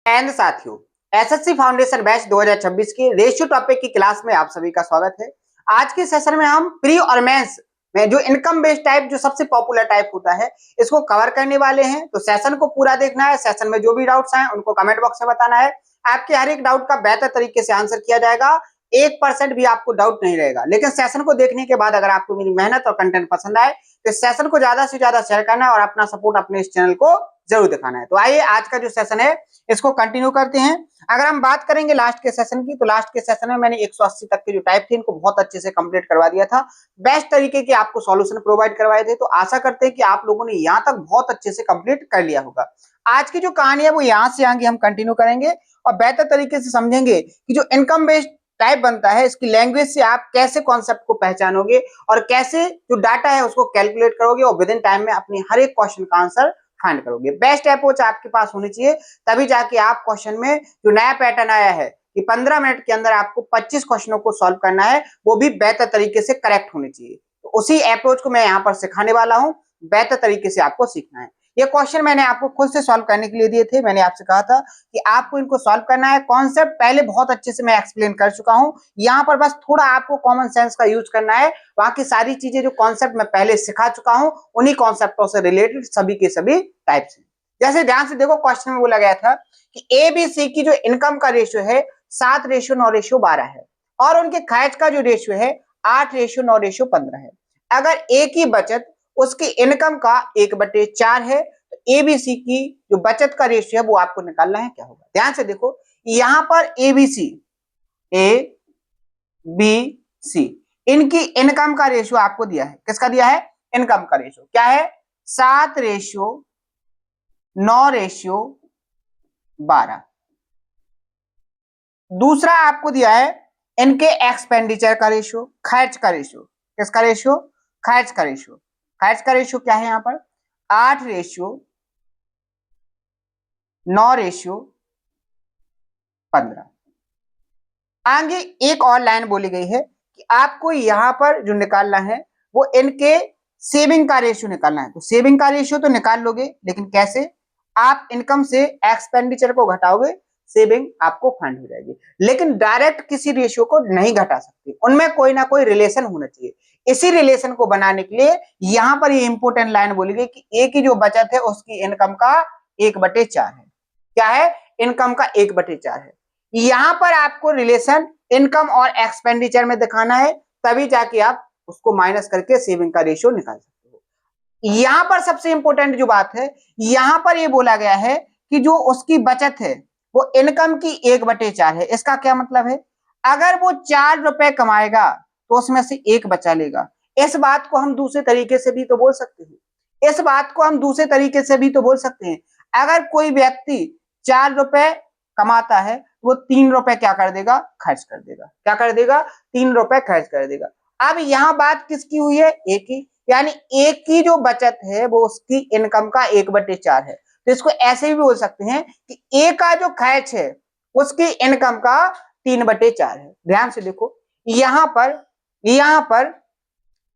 And साथियों, SSC foundation batch 2026 की ratio topic की क्लास में आप सभी का स्वागत है। आज के सेशन में हम प्री और मेंस में जो इनकम बेस्ड टाइप जो सबसे पॉपुलर टाइप होता है इसको कवर करने वाले हैं। तो सेशन को पूरा देखना है। सेशन में जो भी डाउट्स आए उनको कमेंट बॉक्स में बताना है। आपके हर एक डाउट का बेहतर तरीके से आंसर किया जाएगा। 1% भी आपको डाउट नहीं रहेगा। लेकिन सेशन को देखने के बाद अगर आपको मेरी मेहनत और कंटेंट पसंद आए तो सेशन को ज्यादा से ज्यादा शेयर करना है और अपना सपोर्ट अपने इस चैनल को जरूर दिखाना है। तो आइए आज का जो सेशन है इसको कंटिन्यू करते हैं। अगर हम बात करेंगे लास्ट के सेशन की, तो लास्ट के सेशन में मैंने 180 तक के जो टाइप थे इनको बहुत अच्छे से कंप्लीट करवा दिया था। बेस्ट तरीके के आपको सॉल्यूशन प्रोवाइड करवाए थे। तो आशा करते हैं कि आप लोगों ने यहाँ तक बहुत अच्छे से कंप्लीट कर लिया होगा। आज की जो कहानी है वो यहाँ से आगे हम कंटिन्यू करेंगे और बेहतर तरीके से समझेंगे कि जो इनकम बेस्ड टाइप बनता है इसकी लैंग्वेज से आप कैसे कॉन्सेप्ट को पहचानोगे और कैसे जो डाटा है उसको कैलकुलेट करोगे और विद इन टाइम में अपनी हर एक क्वेश्चन का आंसर फाइंड करोगे। बेस्ट अप्रोच आपके पास होनी चाहिए, तभी जाके आप क्वेश्चन में जो नया पैटर्न आया है कि 15 मिनट के अंदर आपको 25 क्वेश्चनों को सॉल्व करना है, वो भी बेहतर तरीके से करेक्ट होने चाहिए। तो उसी अप्रोच को मैं यहाँ पर सिखाने वाला हूँ। बेहतर तरीके से आपको सीखना है। ये क्वेश्चन मैंने आपको खुद से सॉल्व करने के लिए दिए थे। मैंने आपसे कहा था कि आपको इनको सॉल्व करना है। कॉन्सेप्ट पहले बहुत अच्छे से मैं एक्सप्लेन कर चुका हूं। यहाँ पर बस थोड़ा आपको कॉमन सेंस का यूज करना है। बाकी सारी चीजें जो कॉन्सेप्ट मैं पहले सिखा चुका हूं उन्हीं कॉन्सेप्टों से रिलेटेड सभी के सभी टाइप्स हैं। जैसे ध्यान से देखो, क्वेश्चन में बोला गया था कि ए बी सी की जो इनकम का रेशियो है 7:9:12 है और उनके खर्च का जो रेशियो है 8:9:15 है। अगर ए की बचत उसकी इनकम का 1/4 है तो एबीसी की जो बचत का रेशियो है वो आपको निकालना है। क्या होगा? ध्यान से देखो, यहां पर एबीसी ए बी सी इनकी इनकम का रेशियो आपको दिया है। किसका दिया है? इनकम का रेशियो क्या है? 7:9:12। दूसरा आपको दिया है इनके एक्सपेंडिचर का रेशियो, खर्च का रेशियो। किसका रेशियो? खर्च का रेशियो। खर्च का रेशियो क्या है यहां पर? 8:9:15। आगे एक और लाइन बोली गई है कि आपको यहां पर जो निकालना है वो इनके सेविंग का रेशियो निकालना है। तो सेविंग का रेशियो तो निकाल लोगे, लेकिन कैसे? आप इनकम से एक्सपेंडिचर को घटाओगे, सेविंग आपको फाइंड हो जाएगी। लेकिन डायरेक्ट किसी रेशियो को नहीं घटा सकते, उनमें कोई ना कोई रिलेशन होना चाहिए। इसी रिलेशन को बनाने के लिए यहां पर ये इंपोर्टेंट लाइन बोली गई कि ए की जो बचत है उसकी इनकम का 1/4 है। क्या है? इनकम का 1/4 है। यहां पर आपको रिलेशन इनकम और एक्सपेंडिचर में दिखाना है, तभी जाके आप उसको माइनस करके सेविंग का रेशियो निकाल सकते हो। यहां पर सबसे इंपॉर्टेंट जो बात है, यहां पर ये बोला गया है कि जो उसकी बचत है वो इनकम की 1/4 है। इसका क्या मतलब है? अगर वो 4 रुपए कमाएगा तो उसमें से 1 बचा लेगा। इस बात को हम दूसरे तरीके से भी तो बोल सकते हैं। इस बात को हम दूसरे तरीके से भी तो बोल सकते हैं। अगर कोई व्यक्ति 4 रुपए कमाता है, वो 3 रुपए क्या कर देगा? खर्च कर देगा। क्या कर देगा? 3 रुपए खर्च कर देगा। अब यहां बात किसकी हुई है? एक की, यानी एक की जो बचत है वो उसकी इनकम का 1/4 है। तो इसको ऐसे भी बोल सकते हैं कि ए का जो खर्च है उसकी इनकम का 3/4 है। ध्यान से देखो, यहां पर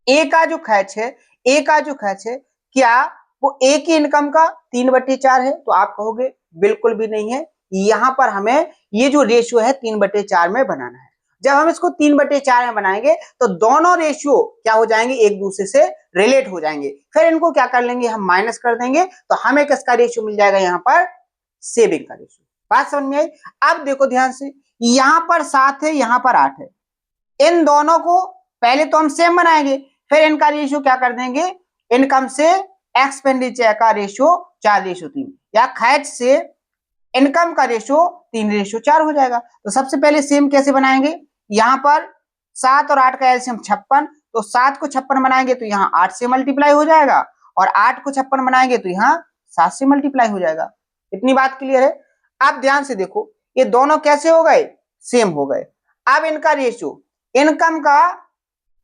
ए का जो खर्च है, ए का जो खर्च है, क्या वो ए की इनकम का 3/4 है? तो आप कहोगे बिल्कुल भी नहीं है। यहां पर हमें ये जो रेशियो है 3/4 में बनाना है। जब हम इसको 3/4 में बनाएंगे तो दोनों रेशियो क्या हो जाएंगे? एक दूसरे से रिलेट हो जाएंगे। फिर इनको क्या कर लेंगे? हम माइनस कर देंगे तो हमें किसका रेशियो मिल जाएगा? यहां पर सेविंग का रेशियो। बात समझ में आई? अब देखो ध्यान से, यहां पर 7 है, यहां पर 8 है। इन दोनों को पहले तो हम सेम बनाएंगे, फिर इनका रेशियो क्या कर देंगे? इनकम से एक्सपेंडिचर का रेशियो 4:3 या खर्च से इनकम का रेशियो 3:4 हो जाएगा। तो सबसे पहले सेम कैसे बनाएंगे? यहां पर 7 और 8 का एलसीएम 56, तो 7 को 56 बनाएंगे तो यहाँ 8 से मल्टीप्लाई हो जाएगा और 8 को 56 बनाएंगे तो यहाँ 7 से मल्टीप्लाई हो जाएगा। इतनी बात क्लियर है? आप ध्यान से देखो, ये दोनों कैसे हो गए? सेम हो गए। अब इनका रेशियो इनकम का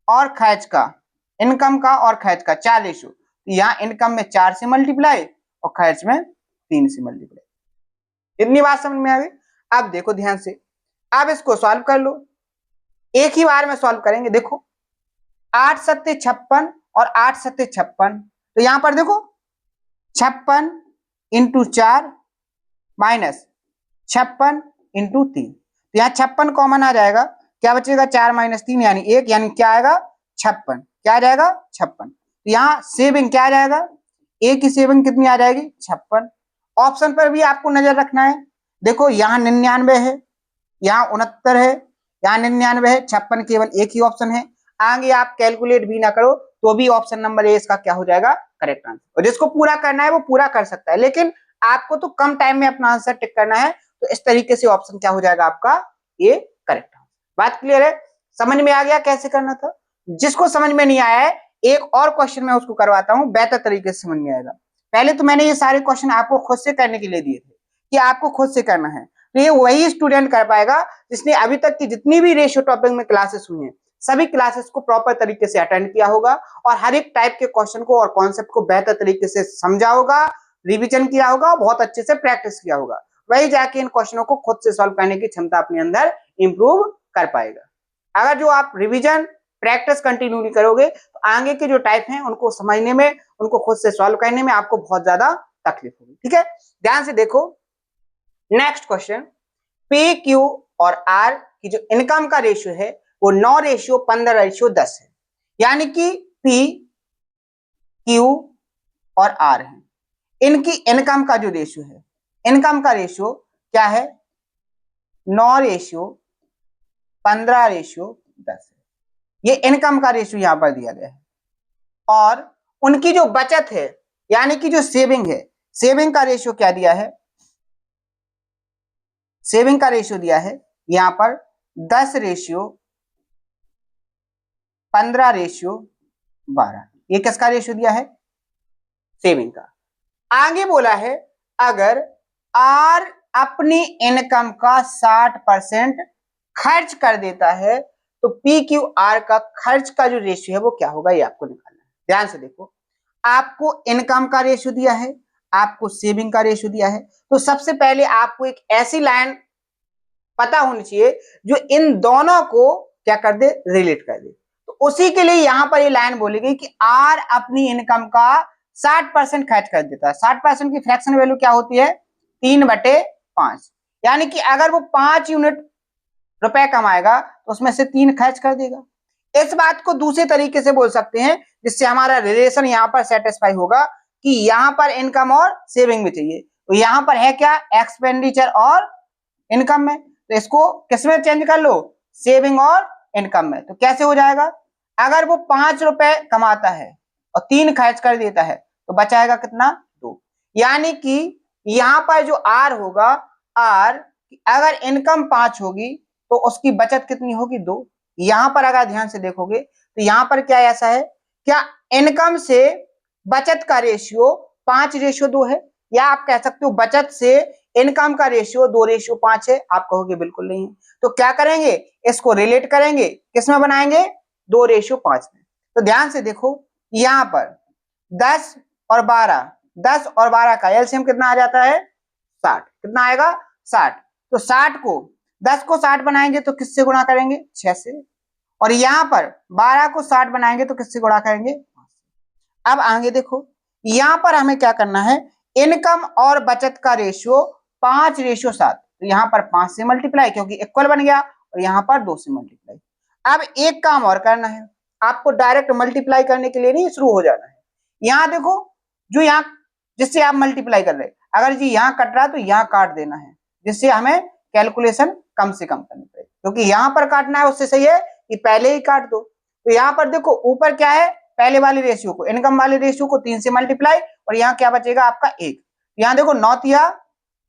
और खर्च का, इनकम का और खर्च का 4 रेशियो, यहाँ इनकम में 4 से मल्टीप्लाई और खर्च में 3 से मल्टीप्लाई। इतनी बात समझ में आ गई? अब देखो ध्यान से, अब इसको सॉल्व कर लो। एक ही बार में सॉल्व करेंगे। देखो 8 सत्ते 56 और 8 सत्ते 56, तो यहां पर देखो 56 × 4 माइनस 56 इंटू 3, तो यहाँ 56 कॉमन आ जाएगा, क्या बचेगा 4 माइनस 3 यानी 1, यानी क्या आएगा 56, क्या आ जाएगा 56। तो यहाँ सेविंग क्या आ जाएगा, ए की सेविंग कितनी आ जाएगी 56। ऑप्शन पर भी आपको नजर रखना है, देखो यहाँ 99 है, यहाँ 69 है, यहाँ 99 है, 56 केवल एक ही ऑप्शन है। आगे आप कैलकुलेट भी ना करो तो भी ऑप्शन नंबर ए इसका क्या हो जाएगा करेक्ट आंसर। और जिसको पूरा करना है वो पूरा कर सकता है, लेकिन आपको तो कम टाइम में अपना आंसर टिक करना है, तो इस तरीके से ऑप्शन क्या हो जाएगा आपका ये करेक्ट आंसर। बात क्लियर है, समझ में आ गया कैसे करना था। जिसको समझ में नहीं आया है एक और क्वेश्चन मैं उसको करवाता हूं, बेहतर तरीके से समझ में आएगा। पहले तो मैंने ये सारे क्वेश्चन आपको खुद से करने के लिए दिए थे कि आपको खुद से करना है, तो ये वही स्टूडेंट कर पाएगा जिसने अभी तक की जितनी भी रेशियो टॉपिक में क्लासेस हुई हैं सभी क्लासेस को प्रॉपर तरीके से अटेंड किया होगा और हर एक टाइप के क्वेश्चन को और कॉन्सेप्ट को बेहतर तरीके से समझा होगा, रिवीजन किया होगा, बहुत अच्छे से प्रैक्टिस किया होगा, वही जाके इन क्वेश्चनों को खुद से सॉल्व करने की क्षमता अपने अंदर इंप्रूव कर पाएगा। अगर जो आप रिवीजन प्रैक्टिस कंटिन्यू नहीं करोगे तो आगे के जो टाइप हैं उनको समझने में, उनको खुद से सॉल्व करने में आपको बहुत ज्यादा तकलीफ होगी। ठीक है, ध्यान से देखो नेक्स्ट क्वेश्चन, पी क्यू और आर की जो इनकम का रेशियो है वो 9:15:10 है, यानी कि पी क्यू और आर है, इनकी इनकम का जो रेशियो है, इनकम का रेशियो क्या है 9:15:10 है, ये इनकम का रेशियो यहां पर दिया गया है। और उनकी जो बचत है यानी कि जो सेविंग है, सेविंग का रेशियो क्या दिया है, सेविंग का रेशियो दिया है यहां पर 10:15:12, ये किसका रेशियो दिया है सेविंग का। आगे बोला है अगर आर अपनी इनकम का 60% खर्च कर देता है तो पी क्यू आर का खर्च का जो रेशियो है वो क्या होगा, ये आपको निकालना है। ध्यान से देखो, आपको इनकम का रेशियो दिया है, आपको सेविंग का रेशियो दिया है, तो सबसे पहले आपको एक ऐसी लाइन पता होनी चाहिए जो इन दोनों को क्या कर दे, रिलेट कर दे। तो उसी के लिए यहां पर ये लाइन बोली गई कि आर अपनी इनकम का 60% खर्च कर देता है। 60% की फ्रैक्शन वैल्यू क्या होती है 3/5, यानी कि अगर वो 5 यूनिट रुपए कमाएगा तो उसमें से 3 खर्च कर देगा। इस बात को दूसरे तरीके से बोल सकते हैं जिससे हमारा रिलेशन यहां पर सेटिस्फाई होगा कि यहां पर इनकम और सेविंग भी चाहिए, तो यहां पर है क्या एक्सपेंडिचर और इनकम में, तो इसको किसमें चेंज कर लो सेविंग और इनकम में। तो कैसे हो जाएगा, अगर वो 5 रुपए कमाता है और 3 खर्च कर देता है तो बचाएगा कितना 2, यानी कि यहां पर जो आर होगा, आर अगर इनकम 5 होगी तो उसकी बचत कितनी होगी 2। यहां पर अगर ध्यान से देखोगे तो यहां पर क्या ऐसा है, क्या इनकम से बचत का रेशियो 5:2 है, या आप कह सकते हो बचत से इनकम का रेशियो 2:5 है, आप कहोगे बिल्कुल नहीं है। तो क्या करेंगे, इसको रिलेट करेंगे, किसमें बनाएंगे 2:5 में। तो ध्यान से देखो यहां पर 10 और 12, 10 और 12 का एलसीएम कितना आ जाता है 60, कितना आएगा 60। तो 60 को 10 को 60 बनाएंगे तो किससे गुणा करेंगे 6 से, और यहां पर 12 को 60 बनाएंगे तो किससे गुणा करेंगे 5 से। अब आगे देखो यहां पर हमें क्या करना है, इनकम और बचत का रेशियो 5:7, तो यहां पर 5 से मल्टीप्लाई क्योंकि इक्वल बन गया, और यहां पर 2 से मल्टीप्लाई। अब एक काम और करना है, आपको डायरेक्ट मल्टीप्लाई करने के लिए नहीं शुरू हो जाना है। यहां देखो जो यहां जिससे आप मल्टीप्लाई कर रहे, अगर जी यहां कट रहा है तो यहां काट देना है, जिससे हमें कैलकुलेशन कम से कम करनी पड़े, क्योंकि यहां पर काटना है उससे सही है कि पहले ही काट दो। तो यहां पर देखो ऊपर क्या है, पहले वाले रेशियो को, इनकम वाले रेशियो को 3 से मल्टीप्लाई, और यहाँ क्या बचेगा आपका 1। यहाँ देखो 9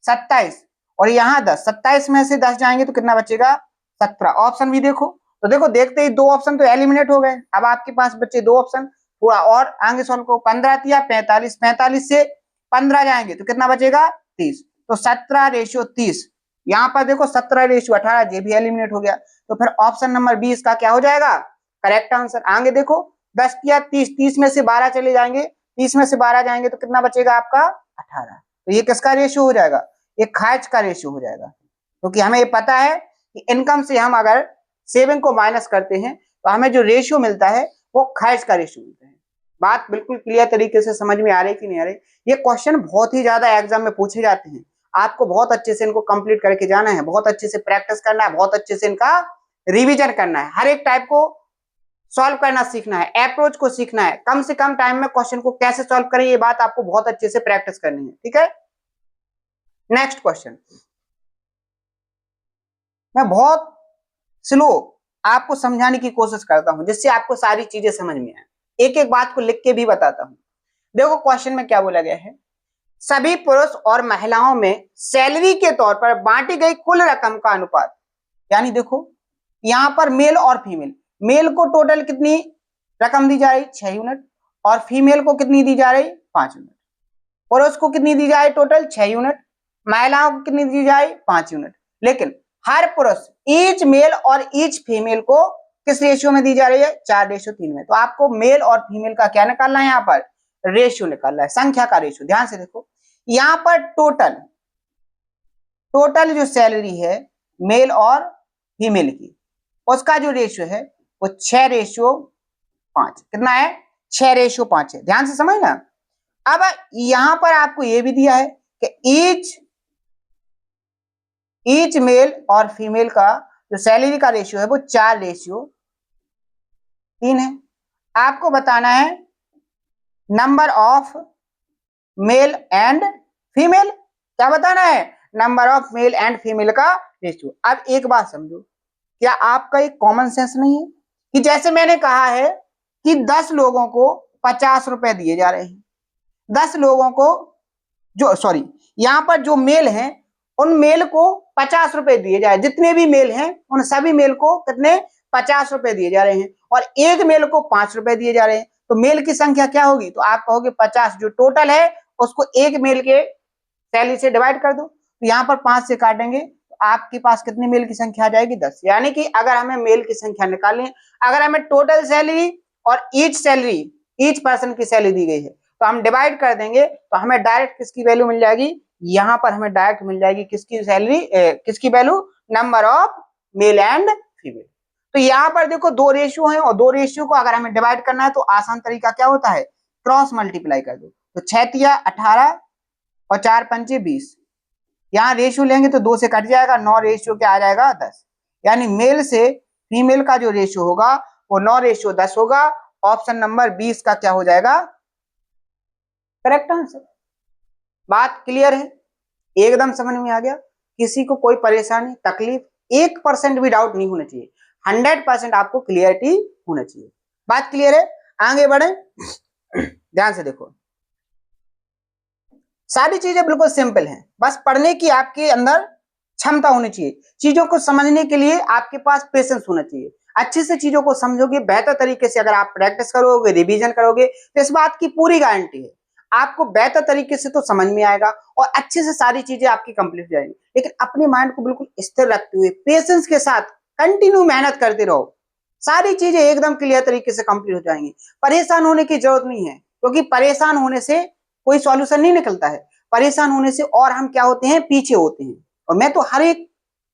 27 और यहाँ 10, 27 में से 10 जाएंगे तो कितना बचेगा 17। ऑप्शन भी देखो, तो देखो देखते ही 2 ऑप्शन तो एलिमिनेट हो गए, अब आपके पास बचे 2 ऑप्शन। थोड़ा और आगे सॉल्व को 15 45, 45 से 15 जाएंगे तो कितना बचेगा 30, तो 17:30। यहाँ पर देखो 17:18, ये भी एलिमिनेट हो गया, तो फिर ऑप्शन नंबर 20 का क्या हो जाएगा करेक्ट आंसर। आगे देखो 10 किया 30, 30 में से 12 चले जाएंगे, 30 में से 12 जाएंगे तो कितना बचेगा आपका 18। तो ये किसका रेशियो हो जाएगा, ये खर्च का रेशियो हो जाएगा, क्योंकि हमें ये पता है कि इनकम से हम अगर सेविंग को माइनस करते हैं तो हमें जो रेशियो मिलता है वो खर्च का रेशियो मिलता है। बात बिल्कुल क्लियर तरीके से समझ में आ रही कि नहीं आ रही। ये क्वेश्चन बहुत ही ज्यादा एग्जाम में पूछे जाते हैं, आपको बहुत अच्छे से इनको कंप्लीट करके जाना है, बहुत अच्छे से प्रैक्टिस करना है, बहुत अच्छे से इनका रिवीजन करना है, हर एक टाइप को सॉल्व करना सीखना है, अप्रोच को सीखना है, कम से कम टाइम में क्वेश्चन को कैसे सॉल्व करें ये बात आपको बहुत अच्छे से प्रैक्टिस करनी है। ठीक है, नेक्स्ट क्वेश्चन। मैं बहुत स्लो आपको समझाने की कोशिश करता हूं जिससे आपको सारी चीजें समझ में आए, एक एक बात को लिख के भी बताता हूं। देखो क्वेश्चन में क्या बोला गया है, सभी पुरुष और महिलाओं में सैलरी के तौर पर बांटी गई कुल रकम का अनुपात, यानी देखो यहां पर मेल और फीमेल, मेल को टोटल कितनी रकम दी जा रही 6 यूनिट और फीमेल को कितनी दी जा रही 5 यूनिट, पुरुष को कितनी दी जाए टोटल 6 यूनिट, महिलाओं को कितनी दी जाए 5 यूनिट, लेकिन हर पुरुष ईच मेल और ईच फीमेल को किस रेशियो में दी जा रही है 4:3 में। तो आपको मेल और फीमेल का क्या निकालना है, यहाँ पर रेशियो निकालना है, संख्या का रेशियो। ध्यान से देखो यहाँ पर टोटल जो सैलरी है मेल और फीमेल की, उसका जो रेशियो है वो 6:5, कितना है 6:5 है। ध्यान से समझना। अब यहां पर आपको यह भी दिया है कि ईच मेल और फीमेल का जो सैलरी का रेशियो है वो 4:3 है। आपको बताना है number of male and female, क्या बताना है number of male and female का रेशियो। अब एक बात समझो, क्या आपका एक कॉमन सेंस नहीं है कि जैसे मैंने कहा है कि 10 लोगों को 50 रुपए दिए जा रहे हैं, 10 लोगों को जो सॉरी यहां पर जो मेल हैं उन मेल को 50 रुपए दिए जाए, जितने भी मेल हैं उन सभी मेल को कितने 50 रुपए दिए जा रहे हैं और एक मेल को 5 रुपए दिए जा रहे हैं। तो मेल की संख्या क्या होगी, तो आप कहोगे 50 जो टोटल है उसको एक मेल के सैलरी से डिवाइड कर दो, तो यहाँ पर 5 से काटेंगे तो आपके पास कितनी मेल की संख्या आ जाएगी 10। यानी कि अगर हमें मेल की संख्या निकालनी, अगर हमें टोटल सैलरी और ईच पर्सन की सैलरी दी गई है तो हम डिवाइड कर देंगे तो हमें डायरेक्ट किसकी वैल्यू मिल जाएगी, यहां पर हमें डायरेक्ट मिल जाएगी किसकी सैलरी, किसकी value number of male and female. तो यहाँ पर देखो 2 रेशियो है और 2 रेशियो को अगर हमें डिवाइड करना है तो आसान तरीका क्या होता है, क्रॉस मल्टीप्लाई कर दो। तो 6 18 और 4 पंचे 20, यहाँ रेशियो लेंगे तो 2 से कट जाएगा, 9 रेशियो क्या आ जाएगा 10, यानी मेल से फीमेल का जो रेशियो होगा वो 9:10 होगा। ऑप्शन नंबर 20 का क्या हो जाएगा करेक्ट आंसर। बात क्लियर है, एकदम समझ में आ गया, किसी को कोई परेशानी तकलीफ 1% भी डाउट नहीं होना चाहिए, 100% आपको क्लियरिटी होना चाहिए। बात क्लियर है, आगे बढ़े। ध्यान से देखो सारी चीजें बिल्कुल सिंपल हैं, बस पढ़ने की आपके अंदर क्षमता होनी चाहिए, चीजों को समझने के लिए आपके पास पेशेंस होना चाहिए। अच्छे से चीजों को समझोगे, बेहतर तरीके से अगर आप प्रैक्टिस करोगे, रिवीजन करोगे तो इस बात की पूरी गारंटी है आपको बेहतर तरीके से तो समझ में आएगा और अच्छे से सारी चीजें आपकी कंप्लीट हो जाएंगी। लेकिन अपने माइंड को बिल्कुल स्थिर रखते हुए पेशेंस के साथ कंटिन्यू मेहनत करते रहो, सारी चीजें एकदम क्लियर तरीके से कंप्लीट हो जाएंगी। परेशान होने की जरूरत नहीं है, क्योंकि परेशान होने से कोई सॉल्यूशन नहीं निकलता है, परेशान होने से और हम क्या होते हैं पीछे होते हैं। और मैं तो हर एक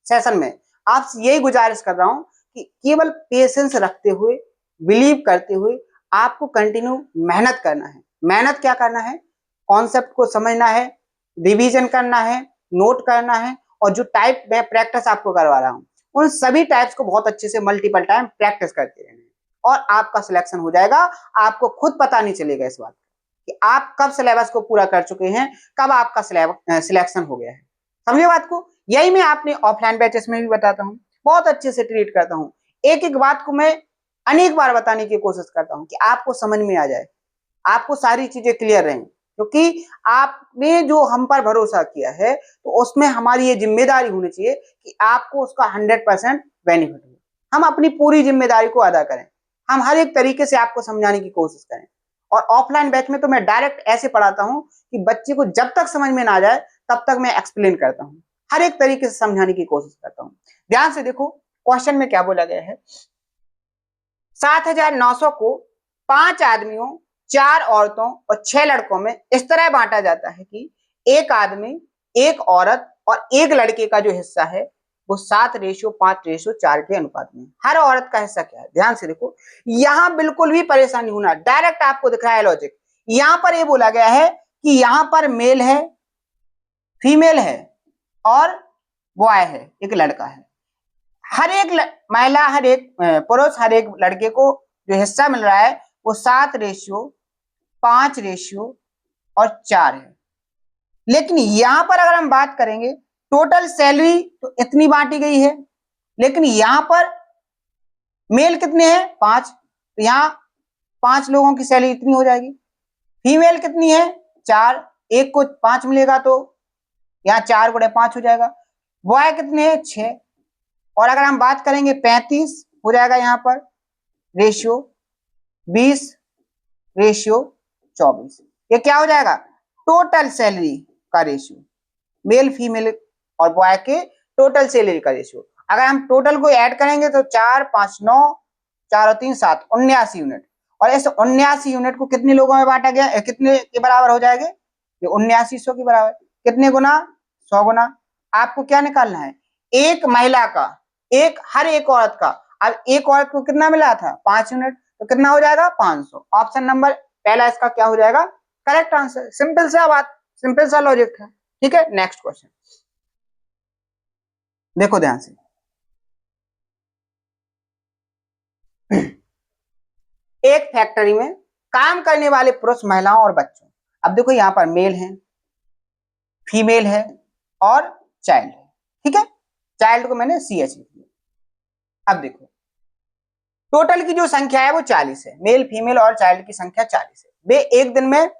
सेशन में आपसे यही गुजारिश कर रहा हूं कि केवल पेशेंस रखते हुए, बिलीव करते हुए आपको कंटिन्यू मेहनत करना है। मेहनत क्या करना है, कॉन्सेप्ट को समझना है, रिवीजन करना है, नोट करना है, और जो टाइप मैं प्रैक्टिस आपको करवा रहा हूं उन सभी टाइप्स को बहुत अच्छे से मल्टीपल टाइम प्रैक्टिस करते रहना और आपका सिलेक्शन हो जाएगा। आपको खुद पता नहीं चलेगा इस बात कि आप कब सिलेबस को पूरा कर चुके हैं, कब आपका सिलेक्शन हो गया है। समझे बात को, यही मैं आपने ऑफलाइन बैचेस में भी बताता हूँ, बहुत अच्छे से ट्रीट करता हूँ, एक एक बात को मैं अनेक बार बताने की कोशिश करता हूँ कि आपको समझ में आ जाए, आपको सारी चीजें क्लियर रहें, क्योंकि आपने जो हम पर भरोसा किया है तो उसमें हमारी ये जिम्मेदारी होनी चाहिए कि आपको उसका 100% बेनिफिट हो। हम अपनी पूरी जिम्मेदारी को अदा करें, हम हर एक तरीके से आपको समझाने की कोशिश करें। और ऑफलाइन बैच में तो मैं डायरेक्ट ऐसे पढ़ाता हूं कि बच्चे को जब तक समझ में ना आ जाए तब तक मैं एक्सप्लेन करता हूं, हर एक तरीके से समझाने की कोशिश करता हूं। ध्यान से देखो क्वेश्चन में क्या बोला गया है, 7,900 को 5 आदमियों, 4 औरतों और 6 लड़कों में इस तरह बांटा जाता है कि एक आदमी, एक औरत और एक लड़के का जो हिस्सा है वो 7:5:4 के अनुपात में। हर औरत का हिस्सा क्या है, ध्यान से देखो, यहां बिल्कुल भी परेशानी होना, डायरेक्ट आपको दिख रहा है लॉजिक। यहां पर ये बोला गया है कि यहां पर मेल है, फीमेल है और बॉय है, एक लड़का है, हर एक महिला, हर एक पुरुष, हर एक लड़के को जो हिस्सा मिल रहा है वो 7:5:4 है। लेकिन यहां पर अगर हम बात करेंगे टोटल सैलरी तो इतनी बांटी गई है, लेकिन यहां पर मेल कितने हैं 5, तो यहाँ 5 लोगों की सैलरी इतनी हो जाएगी। फीमेल कितनी है 4, एक को 5 मिलेगा तो यहाँ 4 × 5 हो जाएगा। बॉय कितने हैं 6, और अगर हम बात करेंगे 35 हो जाएगा यहाँ पर रेशियो 20:24। ये क्या हो जाएगा टोटल सैलरी का रेशियो, मेल फीमेल और बॉय के टोटल सैलरी का रेशियो। अगर हम टोटल को ऐड करेंगे तो 4 5 9 4 और 3 7 79 यूनिट, और इस 79 यूनिट को कितने लोगों में बांटा गया, कितने के बराबर हो जाएंगे, ये 7900 के बराबर। कितने गुना 100 गुना। आपको क्या निकालना है एक महिला का, एक हर एक औरत का। अब एक औरत को कितना मिला था 5 यूनिट, तो कितना हो जाएगा 500। ऑप्शन नंबर पहला इसका क्या हो जाएगा करेक्ट आंसर। सिंपल सा बात, सिंपल सा लॉजिक है। ठीक है, नेक्स्ट क्वेश्चन देखो ध्यान से। एक फैक्ट्री में काम करने वाले पुरुष, महिलाओं और बच्चों। अब देखो यहां पर मेल है, फीमेल है और चाइल्ड है। ठीक है, चाइल्ड को मैंने CH लिख दिया। अब देखो टोटल की जो संख्या है वो 40 है, मेल फीमेल और चाइल्ड की संख्या 40 है। वे एक दिन में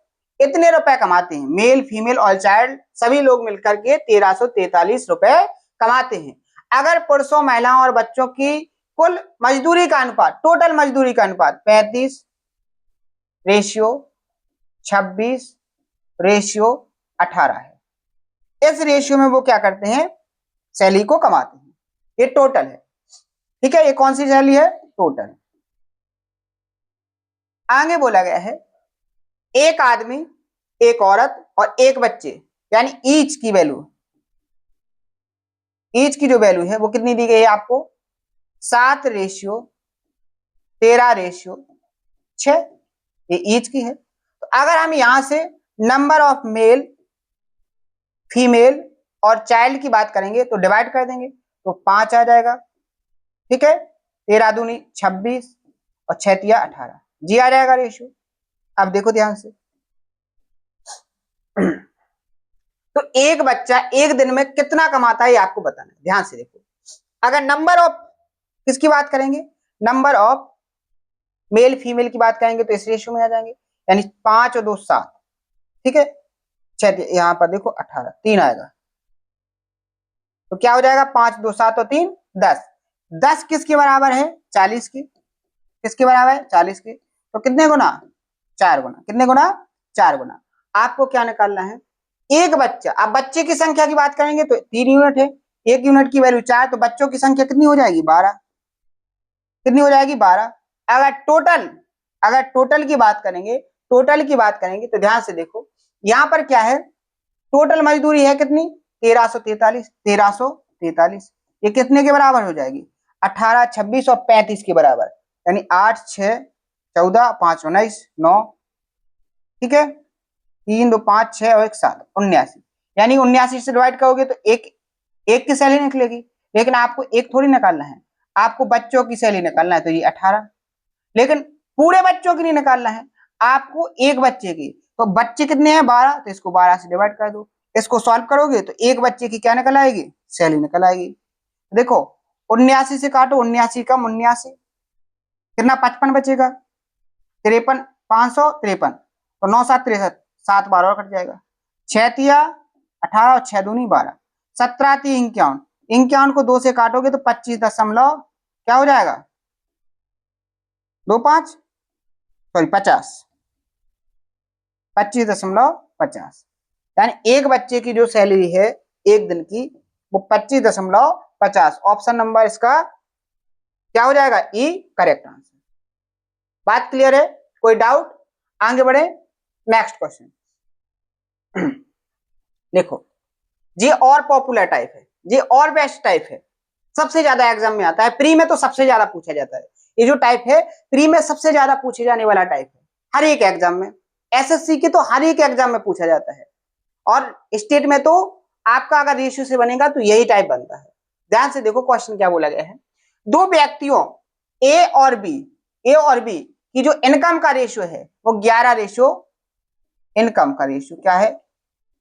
इतने रुपए कमाते हैं, मेल फीमेल और चाइल्ड सभी लोग मिलकर के 1343 रुपए कमाते हैं। अगर पुरुषों, महिलाओं और बच्चों की कुल मजदूरी का अनुपात, टोटल मजदूरी का अनुपात 35:26:18 है, इस रेशियो में वो क्या करते हैं सैलरी को कमाते हैं। ये टोटल है। ठीक है, ये कौन सी सैलरी है टोटल। आगे बोला गया है एक आदमी, एक औरत और एक बच्चे, यानी ईच की वैल्यू, ईच की जो वैल्यू है वो कितनी दी गई है आपको 7:13:6, ये ईच की है। तो अगर हम यहां से नंबर ऑफ मेल फीमेल और चाइल्ड की बात करेंगे तो डिवाइड कर देंगे तो 5 आ जाएगा। ठीक है, 13 दूनी 26 और 6 तिया 18, जी आ जाएगा रेशियो। अब देखो ध्यान से तो एक बच्चा एक दिन में कितना कमाता है ये आपको बताना है। ध्यान से देखो, अगर नंबर ऑफ किसकी बात करेंगे, नंबर ऑफ मेल फीमेल की बात करेंगे तो इस रेशियो में आ जाएंगे, यानी 5 और 2 7। ठीक है, 6 यहां पर देखो 18, 3 आएगा तो क्या हो जाएगा 5 2 7 और 3 10। 10 किसके बराबर है 40 की, किसके बराबर है 40 की, तो कितने गुना 4 गुना, कितने गुना 4 गुना। आपको क्या निकालना है एक बच्चा। अब बच्चे की संख्या की बात करेंगे तो 3 यूनिट है, 1 यूनिट की वैल्यू 4, तो बच्चों की संख्या कितनी हो जाएगी 12, कितनी हो जाएगी 12। अगर टोटल की बात करेंगे, टोटल की बात करेंगे तो ध्यान से देखो यहां पर क्या है टोटल मजदूरी है कितनी 1343, ये कितने के बराबर हो जाएगी 18 26 और 35 के बराबर, यानी 8 6 14 5 19 9। ठीक है, 3 2 5 6 और 1 7 79, यानी 79 से डिवाइड करोगे तो एक की सैलरी निकलेगी। लेकिन आपको एक थोड़ी निकालना है, आपको बच्चों की सैलरी निकालना है, तो ये 18। लेकिन पूरे बच्चों की नहीं निकालना है, आपको एक बच्चे की। तो बच्चे कितने हैं 12, तो इसको 12 से डिवाइड कर दो। इसको सॉल्व करोगे तो एक बच्चे की क्या निकल आएगी सैलरी निकल आएगी। देखो 79 से काटो, 79 कम 79 कितना 55 बचेगा, 53 553, तो 9 7 63, 7 12 और कट जाएगा, 6 तिया 18 और 6 दूनी 12, 17 3 51, 51 को 2 से काटोगे तो 25 दशमलव क्या हो जाएगा 25, सॉरी 50, 25.50, यानी एक बच्चे की जो सैलरी है एक दिन की वो 25.50। ऑप्शन नंबर इसका क्या हो जाएगा ई करेक्ट आंसर। बात क्लियर है, कोई डाउट, आगे बढ़े नेक्स्ट क्वेश्चन। देखो ये और पॉपुलर टाइप है, ये और बेस्ट टाइप है, सबसे ज्यादा एग्जाम में आता है, प्री में तो सबसे ज्यादा पूछा जाता है। ये जो टाइप है प्री में सबसे ज्यादा पूछे जाने वाला टाइप है, हर एक एग्जाम में, एसएससी के तो हर एक एग्जाम में पूछा जाता है, और स्टेट में तो आपका अगर रेशियो से बनेगा तो यही टाइप बनता है। ध्यान से देखो क्वेश्चन क्या बोला गया है। दो व्यक्तियों ए और बी की जो इनकम का रेशियो है वो 11 रेशियो इनकम का रेशियो क्या है,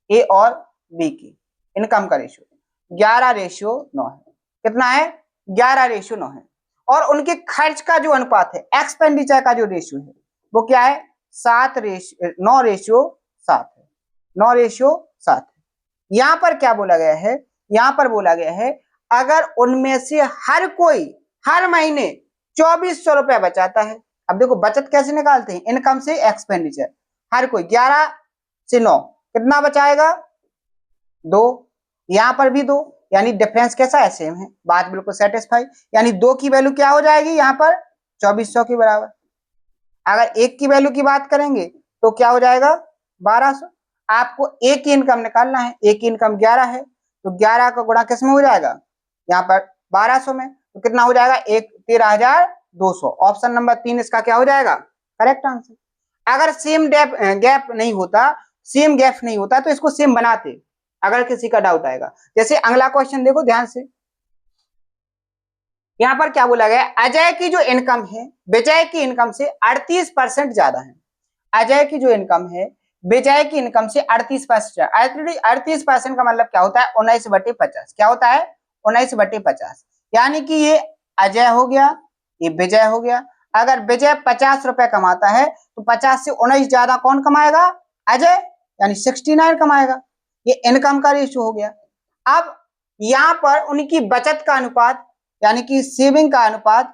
ए और बी की इनकम का रेशियो 11 रेशियो 9 है। कितना है, 11 रेशियो 9 है। और उनके खर्च का जो अनुपात है, एक्सपेंडिचर का जो रेशियो है वो क्या है, 9 रेशियो 7 है, 9 रेशियो 7 है। यहां पर क्या बोला गया है, यहां पर बोला गया है अगर उनमें से हर कोई हर महीने 2400 रुपया बचाता है। अब देखो बचत कैसे निकालते हैं, इनकम से एक्सपेंडिचर, हर कोई 11 से 9 कितना बचाएगा, 2, यहां पर भी 2, यानी डिफरेंस कैसा है, सेम है, बात बिल्कुल सेटिस्फाई। यानी 2 की वैल्यू क्या हो जाएगी यहां पर 2400 के बराबर। अगर 1 की वैल्यू की बात करेंगे तो क्या हो जाएगा 1200। आपको एक की इनकम निकालना है, एक की इनकम 11 है तो 11 का गुणा किस में हो जाएगा, यहाँ पर 1200 में, तो कितना हो जाएगा 13,200। ऑप्शन नंबर 3 इसका क्या हो जाएगा, करेक्ट आंसर। अगर सेम गैप नहीं होता, सेम गैप नहीं होता तो इसको सेम बनाते, अगर किसी का डाउट आएगा। जैसे अगला क्वेश्चन देखो ध्यान से, यहां पर क्या बोला गया, अजय की जो इनकम है विजय की इनकम से 38% ज्यादा है। अजय की जो इनकम है विजय की इनकम से 38%। 38% का मतलब क्या होता है, 19/50। क्या होता है, 19/50। यानी कि ये अजय हो गया, ये विजय हो गया। अगर विजय 50 रुपए कमाता है तो 50 से 19 ज्यादा कौन कमाएगा, अजय, यानी 69 कमाएगा। ये इनकम का रेशियो हो गया। अब यहां पर उनकी बचत का अनुपात यानी कि सेविंग का अनुपात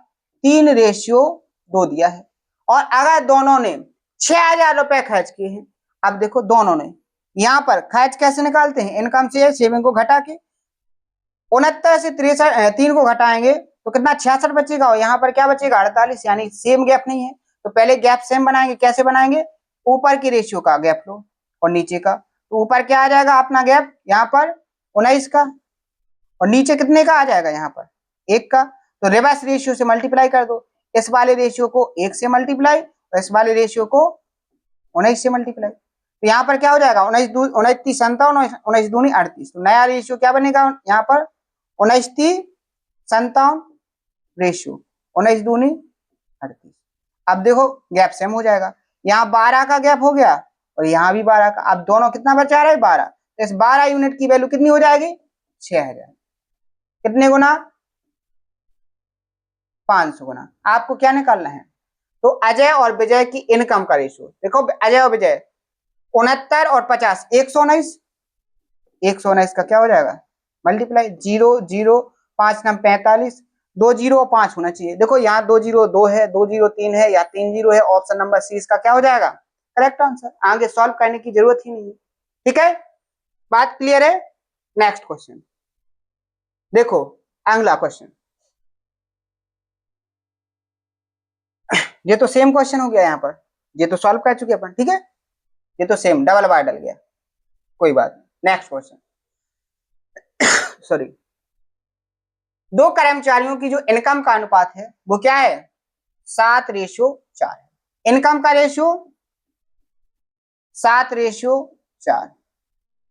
3:2 दिया है। और अगर दोनों ने 6,000 रुपए खर्च किए हैं, अब देखो दोनों ने यहां पर खर्च कैसे निकालते हैं, इनकम से सेविंग को घटा के, 69 से 3 को घटाएंगे तो कितना 66 बचेगा, और यहाँ पर क्या बचेगा 48, यानी सेम गैप नहीं है। तो पहले गैप सेम बनाएंगे, कैसे बनाएंगे, ऊपर की रेशियो का गैप लो और नीचे का, तो ऊपर क्या आ जाएगा अपना गैप यहाँ पर 19 का, और नीचे कितने का आ जाएगा यहाँ पर 1 का। तो रिवर्स रेशियो से मल्टीप्लाई कर दो, इस वाले रेशियो को 1 से मल्टीप्लाई और इस वाले रेशियो को 19 से मल्टीप्लाई। तो यहाँ पर क्या हो जाएगा 19 57, 19 दूनी 38। तो नया रेशियो क्या बनेगा यहाँ पर 19 57 रेशियो, 19 दूनी 38। अब देखो गैप सेम हो जाएगा, यहाँ 12 का गैप हो गया और यहाँ भी 12 का। अब दोनों कितना बचा रहे 12, तो इस 12 यूनिट की वैल्यू कितनी हो जाएगी 6000। कितने गुना 500 गुना। आपको क्या निकालना है, तो अजय और विजय की इनकम का रेशियो देखो, अजय और विजय 69 और 50 119, 119 का क्या हो जाएगा मल्टीप्लाई, 0 0 5 9 45, 2 0 और 5 होना चाहिए। देखो यहाँ 2 0 2 है, 2 0 3 है या 3 0 है। ऑप्शन नंबर सी इसका क्या हो जाएगा करेक्ट आंसर। आगे सॉल्व करने की जरूरत ही नहीं है। ठीक है, बात क्लियर है। नेक्स्ट क्वेश्चन देखो, अगला क्वेश्चन, ये तो सेम क्वेश्चन हो गया यहाँ पर, ये तो सॉल्व कर चुके अपन। ठीक है, ये तो सेम डबल बार डल गया, कोई बात। नेक्स्ट क्वेश्चन सॉरी, दो कर्मचारियों की जो इनकम का अनुपात है वो क्या है 7:4 है। इनकम का रेशियो 7:4,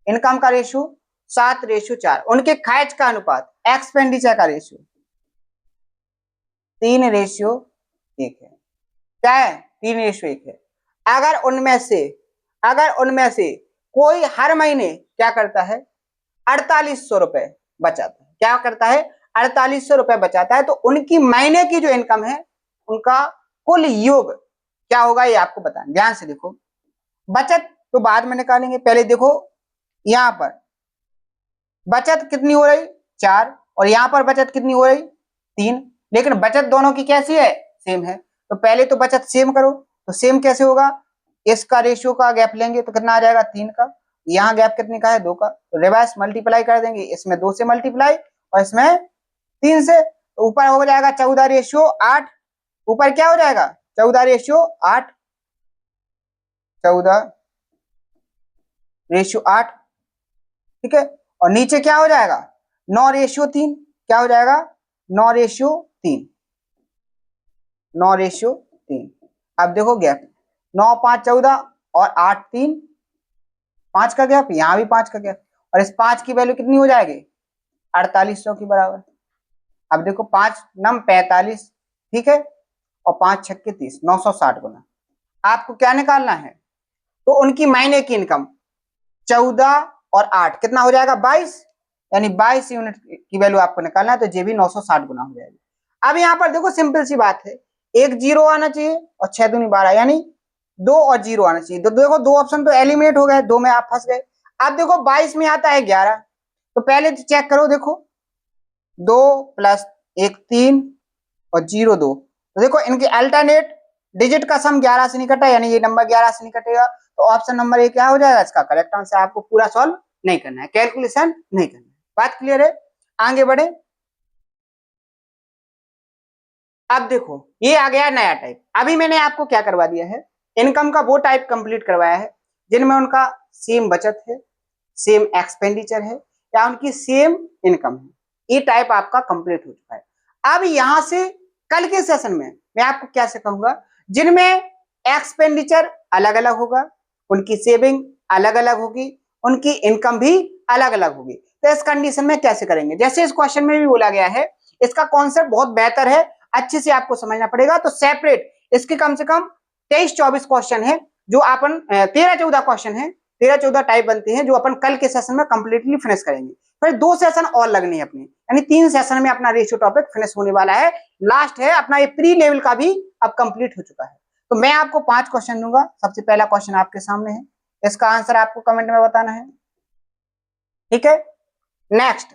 इनकम का रेशियो 7:4। उनके खर्च का अनुपात एक्सपेंडिचर का रेशियो 3:1 है। क्या है 3:1 है। अगर उनमें से कोई हर महीने क्या करता है 4800 रुपए बचाता है, क्या करता है 4800 रुपए बचाता है, तो उनकी महीने की जो इनकम है उनका कुल योग क्या होगा ये आपको बताना। ध्यान से देखो, बचत तो बाद में निकालेंगे, पहले देखो यहां पर बचत कितनी हो रही 4 और यहां पर बचत कितनी हो रही 3, लेकिन बचत दोनों की कैसी है सेम है। तो पहले तो बचत सेम करो, तो सेम कैसे होगा, इसका रेशियो का गैप लेंगे तो कितना आ जाएगा 3 का, यहाँ गैप कितने का है 2 का, तो रिवर्स मल्टीप्लाई कर देंगे, इसमें 2 से मल्टीप्लाई और इसमें 3 से, तो ऊपर हो जाएगा 14:8। ऊपर क्या हो जाएगा 14:8, 14:8। ठीक है, और नीचे क्या हो जाएगा 9:3, क्या हो जाएगा 9:3, 9:3। अब देखो गैप 9 5 14 और 8 3 5 का गैप, यहाँ भी 5 का गैप, और इस 5 की वैल्यू कितनी हो जाएगी 4800 के बराबर। अब देखो 5 नम 45, ठीक है, और 5 छक्के 30, 960 गुना। आपको क्या निकालना है, तो उनकी महीने की इनकम 14 और 8 कितना हो जाएगा 22, यानी 22 यूनिट की वैल्यू आपको निकालना है, तो ये भी 960 गुना हो जाएगी। अब यहाँ पर देखो सिंपल सी बात है, एक जीरो आना चाहिए और 6 दूनी 12, यानी 2 और 0 आना चाहिए। तो देखो 2 ऑप्शन तो एलिमिनेट हो गए, 2 में आप फंस गए। अब देखो 22 में आता है 11, तो पहले तो चेक करो, देखो 2 प्लस 1 3 और 0 2, तो देखो इनके अल्टरनेट डिजिट का सम 11 से नहीं कटा, यानी ये नंबर 11 से नहीं कटेगा, तो ऑप्शन नंबर ए क्या हो जाएगा इसका करेक्ट आंसर। आपको पूरा सॉल्व नहीं करना है, कैलकुलेशन नहीं करना है। बात क्लियर है, आगे बढ़े। अब देखो ये आ गया नया टाइप। अभी मैंने आपको क्या करवा दिया है, इनकम का वो टाइप कंप्लीट करवाया है जिनमें उनका सेम बचत है, सेम एक्सपेंडिचर है, या उनकी सेम इनकम है। ये टाइप आपका कंप्लीट हो चुका है। अब यहां से कल के सेशन में मैं आपको क्या सिखाऊंगा, जिनमें एक्सपेंडिचर अलग अलग होगा, उनकी सेविंग अलग अलग होगी, उनकी इनकम भी अलग अलग होगी। तो इस कंडीशन में कैसे करेंगे, जैसे इस क्वेश्चन में भी बोला गया है, इसका कॉन्सेप्ट बहुत बेहतर है, अच्छे से आपको समझना पड़ेगा। तो सेपरेट इसके कम से कम 23-24 क्वेश्चन है, जो अपन 13-14 क्वेश्चन है, 13-14 टाइप बनते हैं, जो अपन कल के सेशन में कंप्लीटली फिनिश करेंगे। फिर 2 सेशन और लगने हैं अपने, यानी 3 सेशन में अपना रेशियो टॉपिक फिनिश होने वाला है। लास्ट है अपना ये प्री लेवल का भी अब कंप्लीट हो चुका है। तो मैं आपको 5 क्वेश्चन दूंगा। सबसे पहला क्वेश्चन आपके सामने है, इसका आंसर आपको कमेंट में बताना है, ठीक है। नेक्स्ट,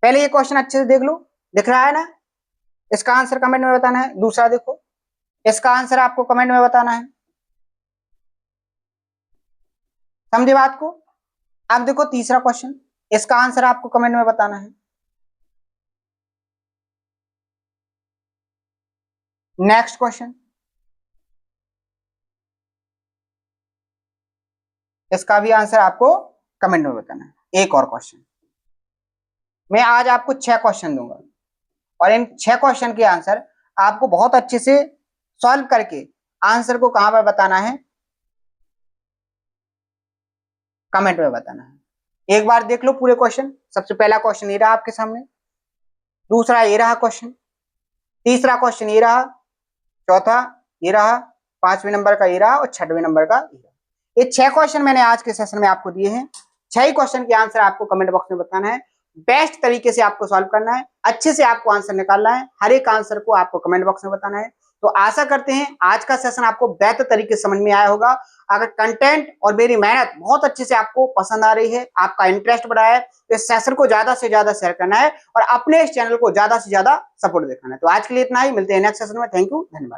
पहले ये क्वेश्चन अच्छे से देख लो, दिख रहा है ना, इसका आंसर कमेंट में बताना है। दूसरा देखो, इसका आंसर आपको कमेंट में बताना है, समझे बात को। अब देखो तीसरा क्वेश्चन, इसका आंसर आपको कमेंट में बताना है। नेक्स्ट क्वेश्चन, इसका भी आंसर आपको कमेंट में बताना है। एक और क्वेश्चन, मैं आज आपको 6 क्वेश्चन दूंगा, और इन 6 क्वेश्चन के आंसर आपको बहुत अच्छे से सॉल्व करके आंसर को कहां पर बताना है, कमेंट में बताना है। एक बार देख लो पूरे क्वेश्चन। सबसे पहला क्वेश्चन ये रहा आपके सामने, दूसरा ये रहा क्वेश्चन, तीसरा क्वेश्चन ये रहा, चौथा ये रहा, 5वें नंबर का ये रहा, और 6वें नंबर का ये रहा। ये 6 क्वेश्चन मैंने आज के सेशन में आपको दिए हैं। 6 क्वेश्चन के आंसर आपको कमेंट बॉक्स में बताना है, बेस्ट तरीके से आपको सॉल्व करना है, अच्छे से आपको आंसर निकालना है, हर एक आंसर को आपको कमेंट बॉक्स में बताना है। तो आशा करते हैं आज का सेशन आपको बेहतर तरीके से समझ में आया होगा। अगर कंटेंट और मेरी मेहनत बहुत अच्छे से आपको पसंद आ रही है, आपका इंटरेस्ट बढ़ा है, तो इस सेशन को ज्यादा से ज्यादा शेयर करना है और अपने इस चैनल को ज्यादा से ज्यादा सपोर्ट दिखाना है। तो आज के लिए इतना ही, मिलते हैं नेक्स्ट सेशन में। थैंक यू, धन्यवाद।